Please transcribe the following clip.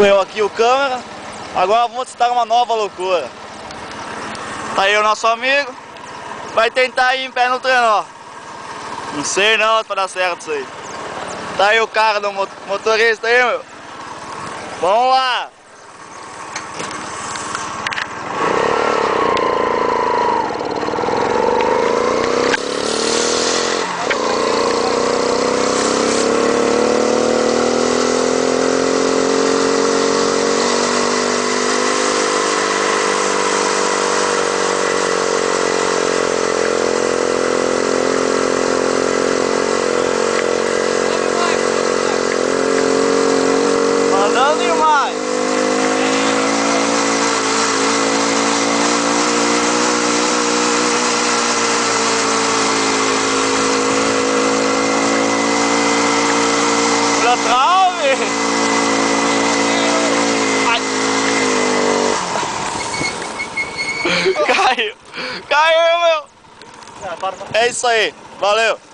eu aqui o câmera. Agora vamos testar uma nova loucura. Tá aí o nosso amigo. Vai tentar ir em pé no trenó. Não sei não se vai dar certo isso aí. Tá aí o cara do motorista aí, meu. Vamos lá. Mandando demais. Pela trave. Ai. Caiu. Caiu, meu. É isso aí. Valeu.